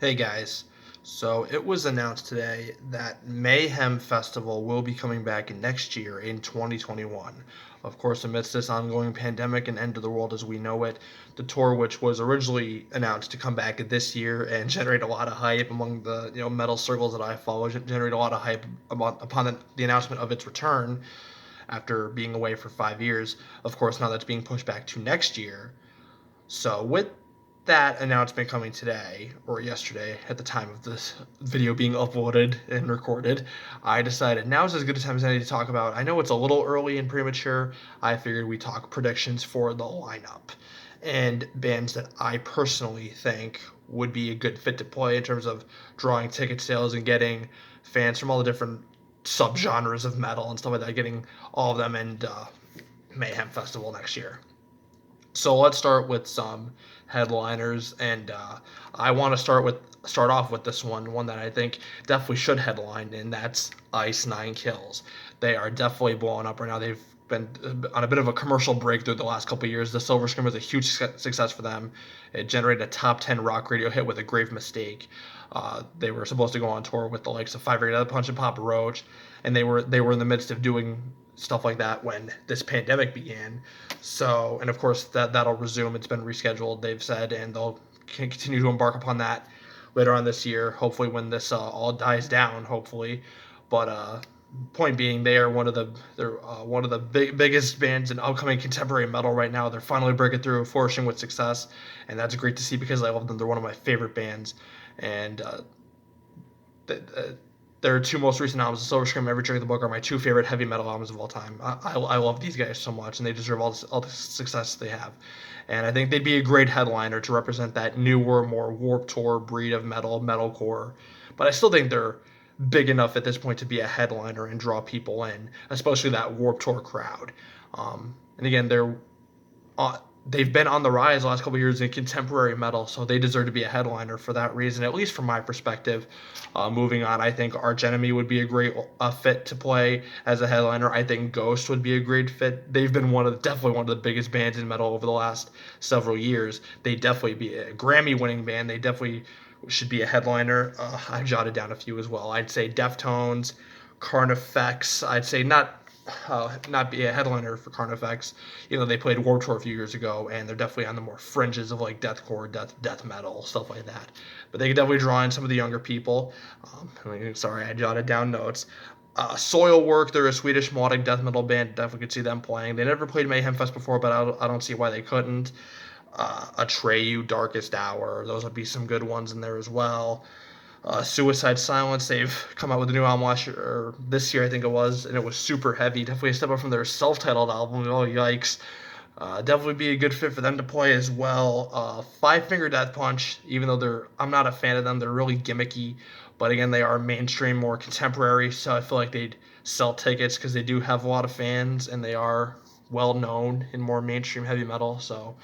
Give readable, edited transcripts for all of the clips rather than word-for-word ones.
Hey guys, so it was announced today that Mayhem Festival will be coming back next year in 2021. Of course, amidst this ongoing pandemic and end of the world as we know it, the tour, which was originally announced to come back this year and generate a lot of hype among the metal circles that I follow, generate a lot of hype upon the announcement of its return after being away for 5 years. Of course, now that's being pushed back to next year. So with that announcement coming today or yesterday at the time of this video being uploaded and recorded, I decided now's as good a time as any to talk about. I know it's a little early and premature. I figured we talk predictions for the lineup and bands that I personally think would be a good fit to play in terms of drawing ticket sales and getting fans from all the different subgenres of metal and stuff like that, getting all of them in Mayhem Festival next year. So let's start with some headliners, and I want to start off with this one that I think definitely should headline, and that's Ice Nine Kills. They are definitely blowing up right now. They've been on a bit of a commercial breakthrough the last couple of years. The Silver Scream was a huge success for them. It generated a top 10 rock radio hit with A Grave Mistake. They were supposed to go on tour with the likes of Five Finger Death Punch and Papa Roach, and they were in the midst of doing stuff like that when this pandemic began. So, and of course that'll resume. It's been rescheduled, they've said, and they'll continue to embark upon that later on this year. Hopefully, when this all dies down. Hopefully, but point being, they are one of the biggest bands in upcoming contemporary metal right now. They're finally breaking through, flourishing with success, and that's great to see because I love them. They're one of my favorite bands, and their two most recent albums, The Silver Scream and Every Trick of the Book, are my two favorite heavy metal albums of all time. I love these guys so much, and they deserve all the success they have. And I think they'd be a great headliner to represent that newer, more Warped Tour breed of metalcore. But I still think they're big enough at this point to be a headliner and draw people in, especially that Warped Tour crowd. And again, they've been on the rise the last couple of years in contemporary metal, so they deserve to be a headliner for that reason, at least from my perspective. Moving on, I think Arch Enemy would be a great fit to play as a headliner. I think Ghost would be a great fit. They've been definitely one of the biggest bands in metal over the last several years. They definitely be a Grammy-winning band. They definitely should be a headliner. I jotted down a few as well. I'd say Deftones, Carnifex. I'd say not be a headliner for Carnifex. They played Warped Tour a few years ago, and they're definitely on the more fringes of like deathcore, death metal, stuff like that. But they can definitely draw in some of the younger people. Sorry, I jotted down notes. Soilwork, they're a Swedish melodic death metal band. Definitely could see them playing. They never played Mayhem Fest before, but I don't see why they couldn't. Atreyu, Darkest Hour, those would be some good ones in there as well. Suicide Silence, they've come out with a new album last year, or this year I think it was, and it was super heavy. Definitely a step up from their self-titled album. Oh yikes! Definitely be a good fit for them to play as well. Five Finger Death Punch, even though I'm not a fan of them, they're really gimmicky. But again, they are mainstream, more contemporary, so I feel like they'd sell tickets because they do have a lot of fans and they are well known in more mainstream heavy metal. So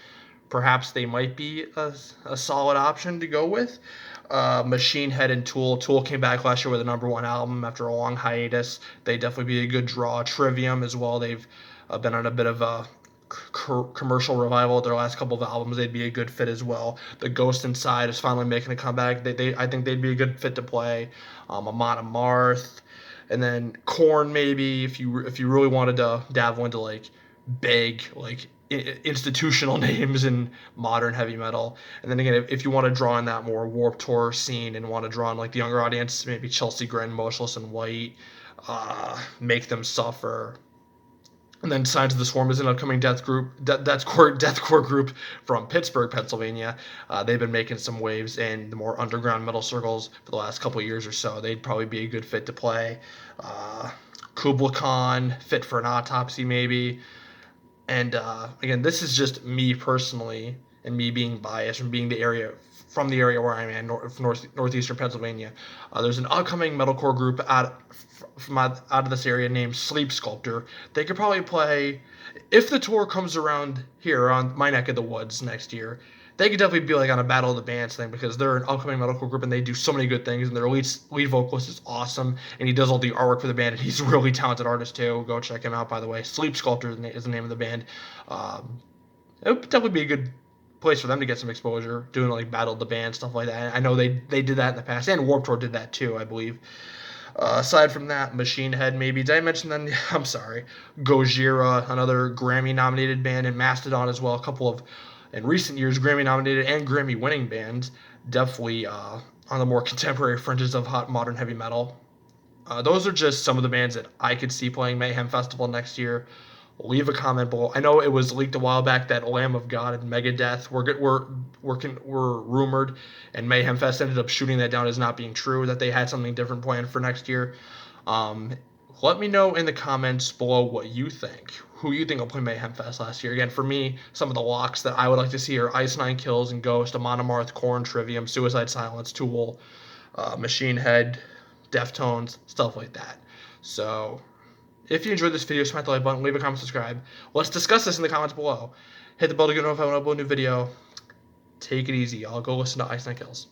perhaps they might be a solid option to go with. Machine Head and Tool. Tool came back last year with a number one album after a long hiatus. They definitely be a good draw. Trivium as well. They've been on a bit of a commercial revival with their last couple of albums. They'd be a good fit as well. The Ghost Inside is finally making a comeback. I think they'd be a good fit to play. Amon Amarth, and then Korn maybe if you really wanted to dabble into like big like institutional names in modern heavy metal. And then again, if you want to draw in that more Warped Tour scene and want to draw in like the younger audience, maybe Chelsea Grin, Motionless in White, Make Them Suffer. And then Signs of the Swarm is an upcoming deathcore group from Pittsburgh, Pennsylvania. They've been making some waves in the more underground metal circles for the last couple of years or so. They'd probably be a good fit to play. Kubla Khan, Fit for an Autopsy maybe. And again, this is just me personally, and me being biased from being from the area where I'm in, northeastern Pennsylvania. There's an upcoming metalcore group out of this area named Sleep Sculptor. They could probably play if the tour comes around here on my neck of the woods next year. They could definitely be like on a Battle of the Bands thing because they're an upcoming metalcore group and they do so many good things. And their lead vocalist is awesome, and he does all the artwork for the band. And he's a really talented artist too. Go check him out, by the way. Sleep Sculptor is the name of the band. It would definitely be a good place for them to get some exposure, doing like Battle of the Band, stuff like that. I know they did that in the past, and Warped Tour did that too, I believe. Aside from that, Machine Head maybe. Did I mention them? I'm sorry. Gojira, another Grammy-nominated band, and Mastodon as well. A couple of, in recent years, Grammy-nominated and Grammy-winning bands. Definitely on the more contemporary fringes of hot modern heavy metal. Those are just some of the bands that I could see playing Mayhem Festival next year. Leave a comment below. I know it was leaked a while back that Lamb of God and Megadeth were rumored, and Mayhem Fest ended up shooting that down as not being true, that they had something different planned for next year. Let me know in the comments below what you think. Who you think will play Mayhem Fest last year. Again, for me, some of the locks that I would like to see are Ice Nine Kills and Ghost, Amon Amarth, Korn, Trivium, Suicide Silence, Tool, Machine Head, Deftones, stuff like that. So, if you enjoyed this video, smash the like button, leave a comment, subscribe. Let's discuss this in the comments below. Hit the bell to get notified when I upload a new video. Take it easy, y'all. Go listen to Ice Nine Kills.